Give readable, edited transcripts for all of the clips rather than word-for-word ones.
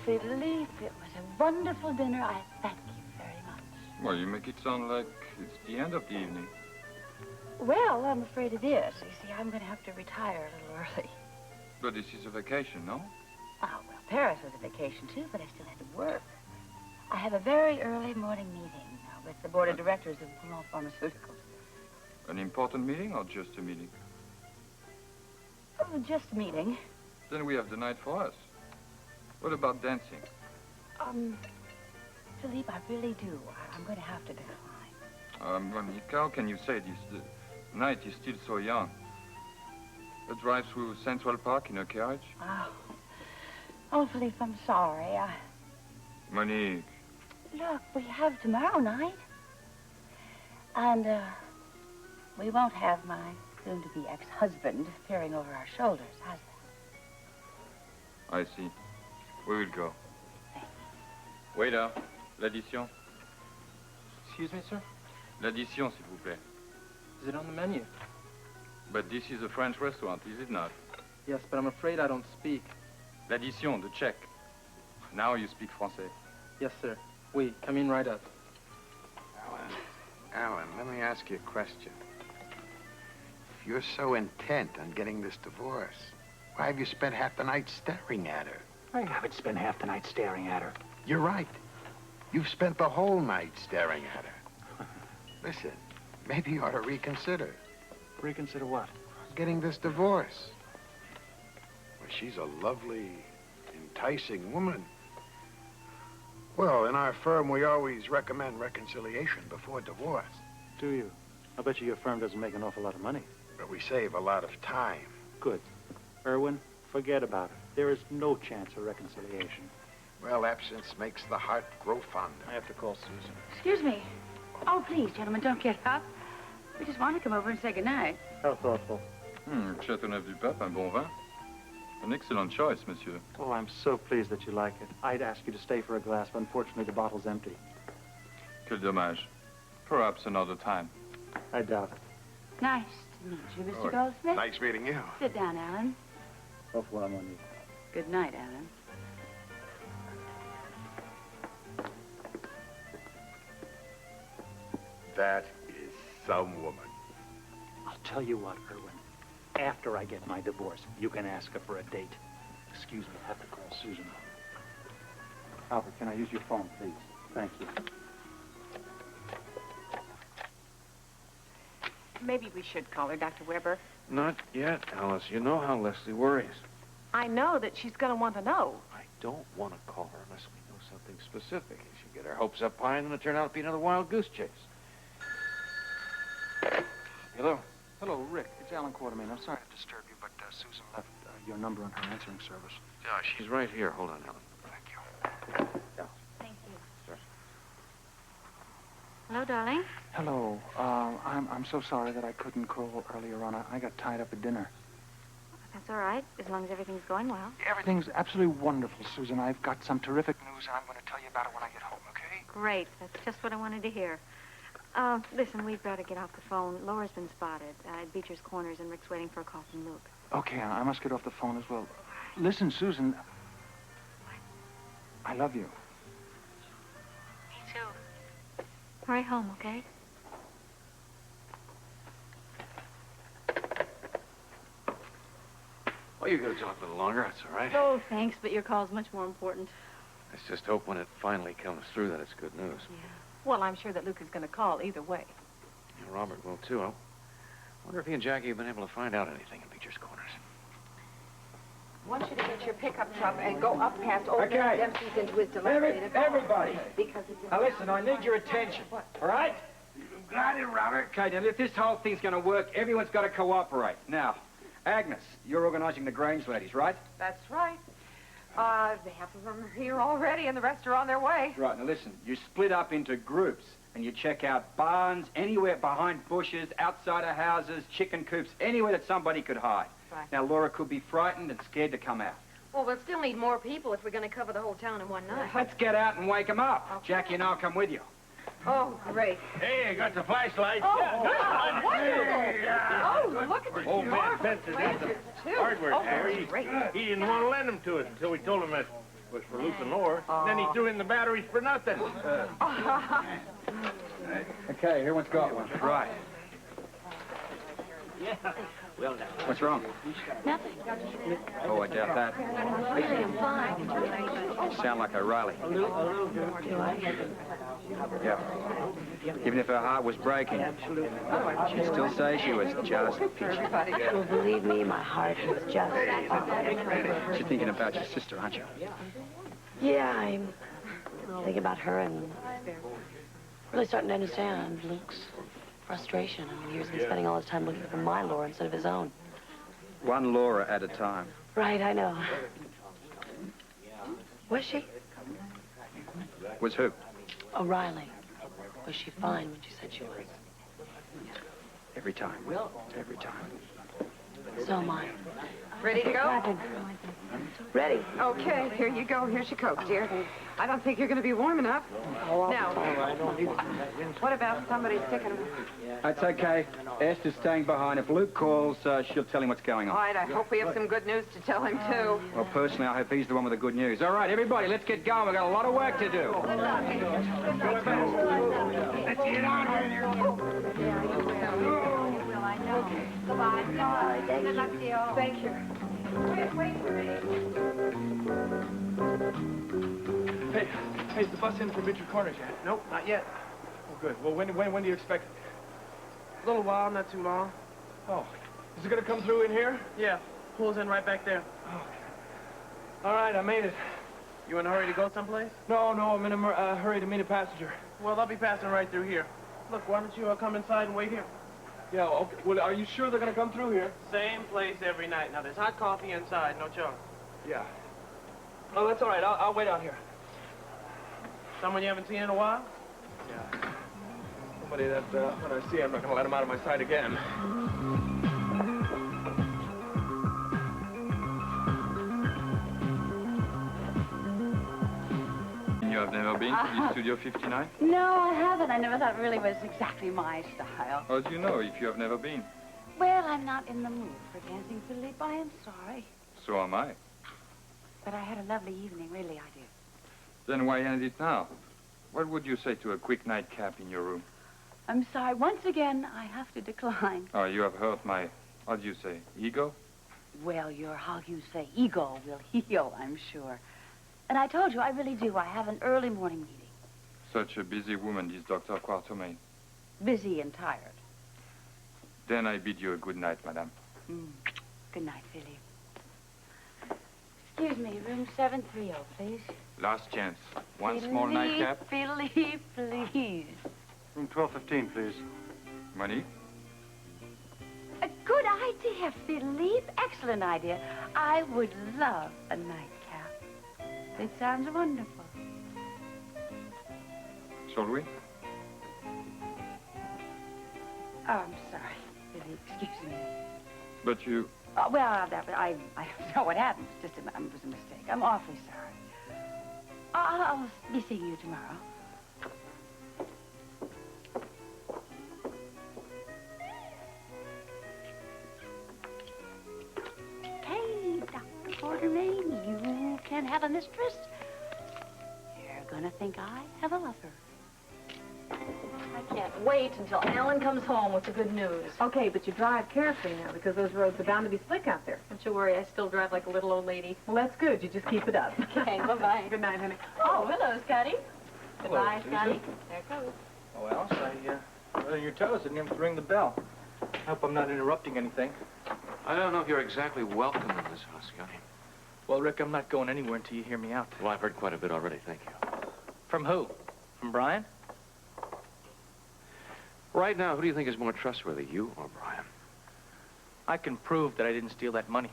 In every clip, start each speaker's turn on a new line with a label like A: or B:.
A: Phillipe, it was a wonderful dinner. I thank you very much.
B: Well, you make it sound like it's the end of the evening.
A: Well, I'm afraid it is. You see, I'm going to have to retire a little early.
B: But this is a vacation, no?
A: Oh, well, Paris was a vacation, too, but I still had to work. I have a very early morning meeting with the board of directors of Boulogne Pharmaceuticals.
B: An important meeting or just a meeting?
A: Oh, just a meeting.
B: Then we have the night for us. What about dancing?
A: Phillipe, I really do. I'm going to have to decline.
B: Monique, how can you say this? The night is still so young. A drive through Central Park in a carriage?
A: Oh, Phillipe, I'm sorry.
B: Monique.
A: Look, we have tomorrow night. And, we won't have my soon-to-be ex-husband peering over our shoulders, has there?
B: I see. We will go.
A: Thank you.
B: Waiter, l'addition.
C: Excuse me, sir?
B: L'addition, s'il vous plaît.
C: Is it on the menu?
B: But this is a French restaurant, is it not?
C: Yes, but I'm afraid I don't speak.
B: L'addition, the check. Now you speak Français.
C: Yes, sir. Oui, come in right up.
D: Alan, let me ask you a question. If you're so intent on getting this divorce, why have you spent half the night staring at her?
E: I haven't spent half the night staring at her.
D: You're right. You've spent the whole night staring at her. Listen, maybe you ought to reconsider.
E: Reconsider what?
D: Getting this divorce. Well, she's a lovely, enticing woman. Well, in our firm, we always recommend reconciliation before divorce.
E: Do you? I bet you your firm doesn't make an awful lot of money.
D: But we save a lot of time.
E: Good. Erwin, forget about it. There is no chance of reconciliation.
D: Well, absence makes the heart grow fonder.
E: I have to call Susan.
A: Excuse me. Oh, please, gentlemen, don't get up. We just want to come over and say goodnight.
E: How thoughtful.
B: Châteauneuf-du-Pape, un bon vin. An excellent choice, monsieur.
E: Oh, I'm so pleased that you like it. I'd ask you to stay for a glass, but unfortunately the bottle's empty.
B: Quel dommage. Perhaps another time.
E: I doubt it.
A: Nice to meet you, Mr. Goldsmith.
D: Nice meeting you.
A: Sit down, Alan.
E: Au revoir, Monique.
A: Good night, Alan.
D: That is some woman.
E: I'll tell you what, Erwin. After I get my divorce, you can ask her for a date. Excuse me, I have to call Susan. Albert, can I use your phone, please? Thank you.
F: Maybe we should call her, Dr. Weber.
G: Not yet, Alice. You know how Lesley worries.
F: I know that she's going to want to know.
G: I don't want to call her unless we know something specific. She'll get her hopes up high and then it'll turn out to be another wild goose chase.
E: Hello? Hello, Rick. It's Alan Quartermain. I'm sorry to disturb you, but Susan left your number on her answering service.
G: Yeah, she's right here. Hold on, Alan.
E: Thank you.
G: Yeah.
F: Thank you.
G: Sure.
F: Hello, darling.
E: Hello. I'm so sorry that I couldn't call earlier on. I got tied up at dinner.
F: That's all right, as long as everything's going well.
E: Everything's absolutely wonderful, Susan. I've got some terrific news, and I'm going to tell you about it when I get home, okay?
F: Great. That's just what I wanted to hear. Listen, we've got to get off the phone. Laura's been spotted at Beecher's Corners, and Rick's waiting for a call from Luke.
E: Okay, I must get off the phone as well. Listen, Susan. I love you.
F: Me too. Hurry home, okay?
G: Well, you're going to talk a little longer. That's all right.
F: Oh, thanks, but your call's much more important.
G: Let's just hope when it finally comes through that it's good news.
F: Yeah. Well, I'm sure that Luke is going to call either way.
G: Yeah, Robert will, too. I wonder if he and Jackie have been able to find out anything in Beecher's Corners.
H: I want you to get your pickup truck and go up past Old Man Dempsey's into his dilapidated
I: Everybody,
H: because it's...
I: now listen, I need your attention, all right?
D: Got it, Robert.
I: Okay, now if this whole thing's going to work, everyone's got to cooperate. Now, Agnes, you're organising the Grange ladies, right?
H: That's right. Half of them are here already and the rest are on their way.
I: Right, now listen, you split up into groups and you check out barns, anywhere behind bushes, outside of houses, chicken coops, anywhere that somebody could hide.
H: Right.
I: Now, Laura could be frightened and scared to come out.
H: Well, we'll still need more people if we're going to cover the whole town in one night.
I: Let's get out and wake them up.
H: Okay.
I: Jackie and I'll come with you.
H: Oh, great.
G: Hey, I got the flashlight.
H: Oh, wow, wonderful. Oh, look at the
G: Old man Fences has the hardware there.
H: Great.
G: He didn't want to lend them to us until we told him that was for looping Laura. Then he threw in the batteries for nothing.
I: Okay, everyone's got one. Right.
E: Yeah. Well done.
I: What's wrong?
A: Nothing.
I: Oh, I doubt that.
A: Really, I'm fine.
I: You sound like O'Reilly.
A: Do I?
I: Yeah. Even if her heart was breaking, she'd still say she was just peachy.
A: Well, believe me, my heart was just...
I: You're thinking about your sister, aren't you?
A: Yeah, I'm thinking about her and really starting to understand Luke's frustration. I mean, he's been spending all his time looking for my Laura instead of his own.
I: One Laura at a time.
A: Right, I know. Was she?
I: Was who?
A: O'Reilly. Was she fine when she said she was?
I: Every time. Every time.
A: So am I.
H: Ready to go?
A: Ready.
H: Okay, here you go. Here's your Coke, dear. I don't think you're going to be warm enough. Now, what about somebody sticking...
I: That's okay. Esther's staying behind. If Luke calls, she'll tell him what's going
H: All
I: on.
H: right, I hope we have some good news to tell him, too.
I: Well, personally, I hope he's the one with the good news. All right, everybody, let's get going. We've got a lot of work to do.
D: Let's get on with it.
F: I know. Goodbye. Good luck to you.
H: Thank you.
C: Hey, is the bus in for Beecher Corners yet?
J: Nope, not yet.
C: Oh, good. Well, when do you expect it?
J: A little while, not too long.
C: Oh, is it gonna come through in here?
J: Yeah, pulls in right back there.
C: Oh. All right, I made it.
J: You in a hurry to go someplace?
C: No, I'm in a hurry to meet a passenger.
J: Well, they'll be passing right through here. Look, why don't you come inside and wait here?
C: Yeah, okay. Well, are you sure they're gonna come through here?
J: Same place every night. Now, there's hot coffee inside, no charge.
C: Yeah. Oh, that's all right. I'll wait out here.
J: Someone you haven't seen in a while?
C: Yeah. Somebody that when I see, I'm not gonna let him out of my sight again.
B: You have never been to the Studio 59?
A: No, I haven't. I never thought it really was exactly my style.
B: How do you know if you have never been?
A: Well, I'm not in the mood for dancing, Phillipe. I am sorry.
B: So am I.
A: But I had a lovely evening, really, I did.
B: Then why end it now? What would you say to a quick nightcap in your room?
A: I'm sorry. Once again, I have to decline.
B: Oh, you have hurt my, how do you say, ego?
A: Well, your, how you say, ego will heal, I'm sure. And I told you, I really do. I have an early morning meeting.
B: Such a busy woman, this Dr. Quartermain.
A: Busy and tired.
B: Then I bid you a good night, madame.
A: Good night, Phillipe. Excuse me, room 730, please.
B: Last chance. One small nightcap.
A: Phillipe, please.
E: Room 1215, please.
B: Monique?
A: A good idea, Phillipe. Excellent idea. I would love a nightcap. It sounds wonderful.
B: Shall we?
A: Oh, I'm sorry, Phillipe. Excuse me.
B: But you...
A: Well, I don't know what happened. It was just it was a mistake. I'm awfully sorry. I'll be seeing you tomorrow. Hey, Dr. Quartermain, you can have a mistress. You're gonna think I have a lover.
H: I can't wait until Alan comes home with the good news. Okay, but you drive carefully now, because those roads are bound to be slick out there. Don't you worry, I still drive like a little old lady. Well, that's good. You just keep it up. Okay, bye-bye. Good night, honey. Oh, hello, Scotty. Goodbye, Scotty. There it goes.
C: Oh, Alice, right on your toes. Didn't even ring the bell. I hope I'm not interrupting anything.
G: I don't know if you're exactly welcome in this house, Scotty.
C: Well, Rick, I'm not going anywhere until you hear me out.
G: Well, I've heard quite a bit already, thank you.
C: From who? From Brian?
G: Right now, who do you think is more trustworthy, you or Brian?
C: I can prove that I didn't steal that money.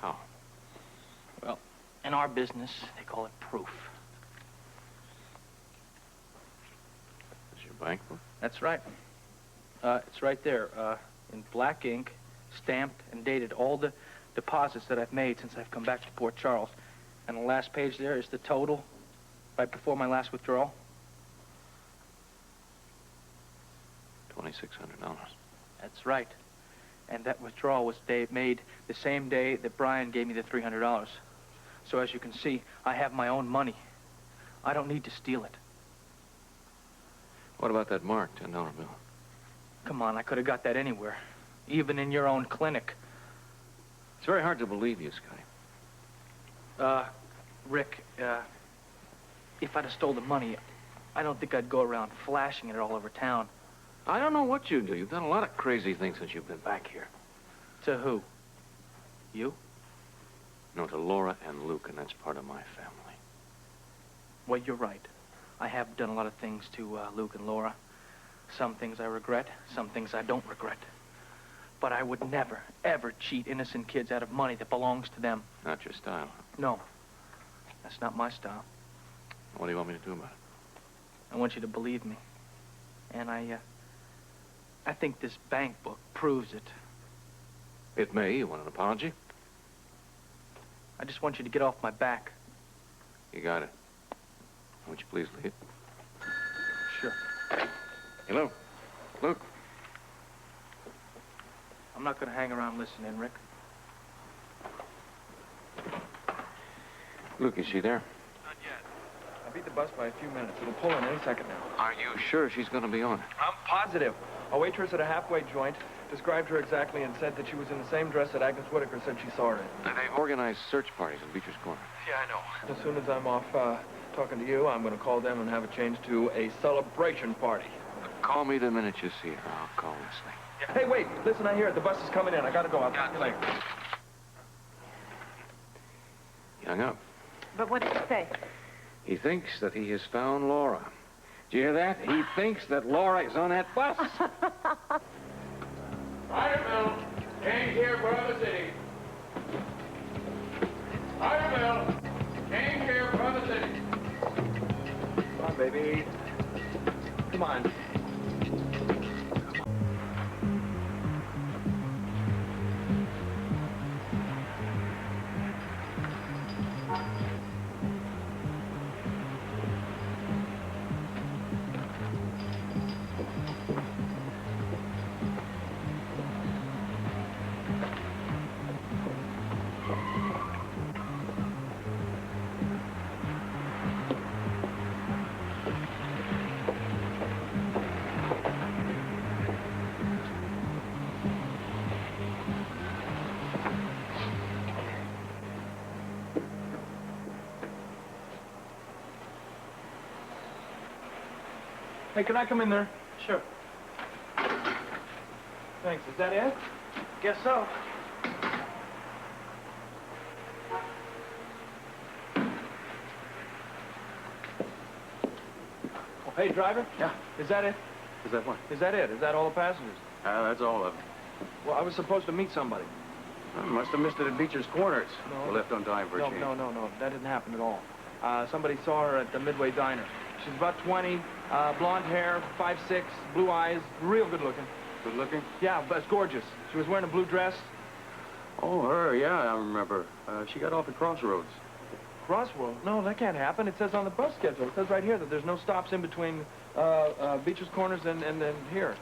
G: How?
C: Well, in our business, they call it proof.
G: Is your bank book?
C: That's right. It's right there, in black ink, stamped and dated all the deposits that I've made since I've come back to Port Charles. And the last page there is the total right before my last withdrawal.
G: $2,600.
C: That's right. And that withdrawal was made the same day that Brian gave me the $300. So as you can see, I have my own money. I don't need to steal it.
G: What about that mark, $10 bill?
C: Come on, I could have got that anywhere. Even in your own clinic.
G: It's very hard to believe you, Scotty.
C: Rick, if I'd have stole the money, I don't think I'd go around flashing it all over town.
G: I don't know what you do. You've done a lot of crazy things since you've been back here.
C: To who? You?
G: No, to Laura and Luke, and that's part of my family.
C: Well, you're right. I have done a lot of things to Luke and Laura. Some things I regret, some things I don't regret. But I would never, ever cheat innocent kids out of money that belongs to them.
G: Not your style.
C: No, that's not my style.
G: What do you want me to do about it?
C: I want you to believe me. And I think this bank book proves it.
G: It may. You want an apology?
C: I just want you to get off my back.
G: You got it. Won't you please leave?
C: Sure.
G: Hello? Luke?
C: I'm not going to hang around listening, Rick.
G: Luke, is she there?
J: Not yet. I beat the bus by a few minutes. It'll pull in any second now.
G: Are you sure she's going to be on it?
J: I'm positive. A waitress at a halfway joint described her exactly and said that she was in the same dress that Agnes Whitaker said she saw her in.
G: They've organized search parties in Beecher's Corner.
J: Yeah, I know. As soon as I'm off talking to you, I'm going to call them and have it changed to a celebration party.
G: Call me the minute you see her. I'll call Lesley.
J: Yeah. Hey, wait. Listen, I hear it. The bus is coming in. I got to go. I'll talk to you later.
G: He hung up.
H: But what did he say?
G: He thinks that he has found Laura. Do you hear that? He thinks that Laura is on that bus.
B: Firebill, came here for the city. Firebill, came here for the city.
J: Come on, baby. Come on. Hey, can I come in there?
C: Sure.
J: Thanks. Is that it?
C: Guess so.
J: Oh, hey, driver?
K: Yeah.
J: Is that it?
K: Is that what?
J: Is that it? Is that all the passengers?
K: That's all of them.
J: Well, I was supposed to meet somebody.
K: I must have missed it at Beecher's Corners.
J: No.
K: We left on time for a change.
J: No. That didn't happen at all. Somebody saw her at the Midway Diner. She's about 20, blonde hair, 5'6", blue eyes, real good looking.
K: Good looking?
J: Yeah, but it's gorgeous. She was wearing a blue dress.
K: Oh, her, yeah, I remember. She got off at Crossroads.
J: Crossroads? No, that can't happen. It says on the bus schedule. It says right here that there's no stops in between Beecher's Corners and then here,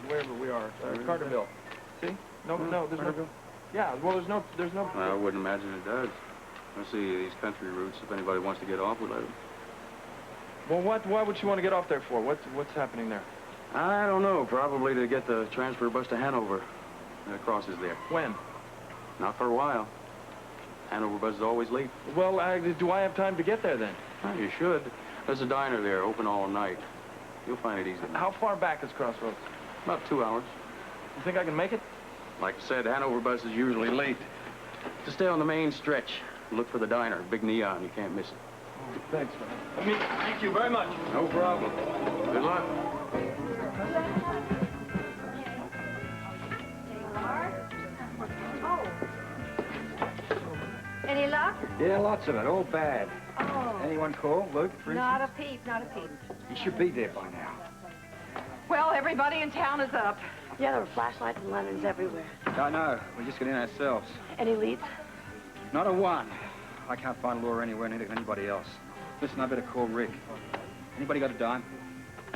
J: wherever we are, Carterville. See? No, there's no. Yeah, well, there's no.
K: I wouldn't imagine it does. Let's see, these country routes, if anybody wants to get off, we'll let them.
J: Well, why would she want to get off there for? What's happening there?
K: I don't know. Probably to get the transfer bus to Hanover. That crosses there.
J: When?
K: Not for a while. Hanover bus is always late.
J: Well, do I have time to get there then?
K: Well, you should. There's a diner there, open all night. You'll find it easy.
J: How far back is Crossroads?
K: About 2 hours.
J: You think I can make it?
K: Like I said, Hanover bus is usually late. To stay on the main stretch, look for the diner. Big neon, you can't miss it.
J: Oh, thanks, man. Thank you very much.
K: No problem. Good luck.
F: Any luck?
I: Yeah, lots of it. All bad.
F: Oh.
I: Anyone call? Luke, for
F: Not a peep, not a peep.
I: He should be there by now.
H: Well, everybody in town is up.
A: Yeah, there were flashlights and lanterns everywhere.
I: I know. We just got in ourselves.
A: Any leads?
I: Not a one. I can't find Laura anywhere, neither can anybody else. Listen, I better call Rick. Anybody got a dime?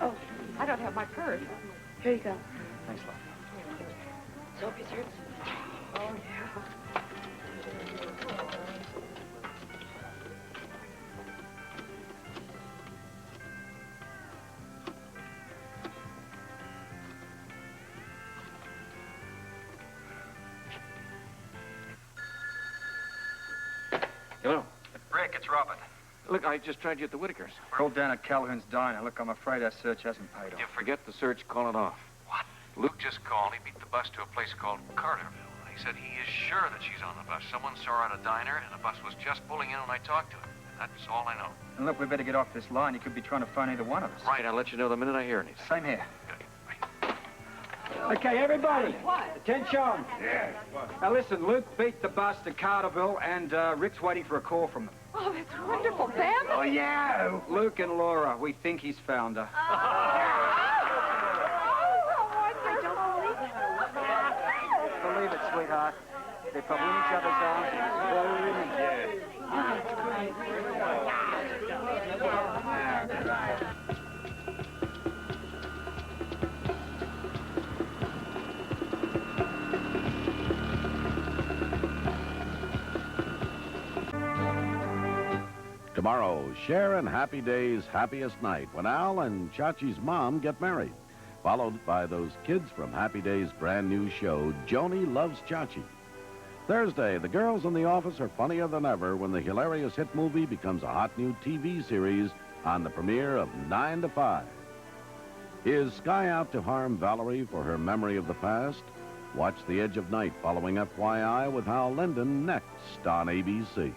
H: Oh, I don't have my purse.
A: Here you go.
I: Thanks, love.
A: Soap, yours?
H: Oh, yeah.
K: Hello.
I: Rick, it's Robert.
G: Look, I just tried you at the Whitakers.
I: We're all down at Calhoun's Diner. Look, I'm afraid our search hasn't paid off.
G: You forget the search, call it off.
L: What? Luke just called. He beat the bus to a place called Carterville. He said he is sure that she's on the bus. Someone saw her at a diner, and the bus was just pulling in when I talked to him. And that's all I know.
I: And look, we better get off this line. He could be trying to phone either one of us.
L: Right, I'll let you know the minute I hear anything.
I: Same here.
L: Good.
I: Okay, everybody. What? Attention.
L: Yeah.
I: Now listen, Luke beat the bus to Carterville, and Rick's waiting for a call from them.
H: Oh, that's wonderful, Sam.
I: Oh, yeah. Luke and Laura, we think he's found her. Believe it, sweetheart. They're probably in each other's arms.
M: Tomorrow, share in Happy Days' happiest night when Al and Chachi's mom get married, followed by those kids from Happy Days' brand new show, Joni Loves Chachi. Thursday, the girls in the office are funnier than ever when the hilarious hit movie becomes a hot new TV series on the premiere of 9 to 5. Is Sky out to harm Valerie for her memory of the past? Watch The Edge of Night following FYI with Hal Linden next on ABC.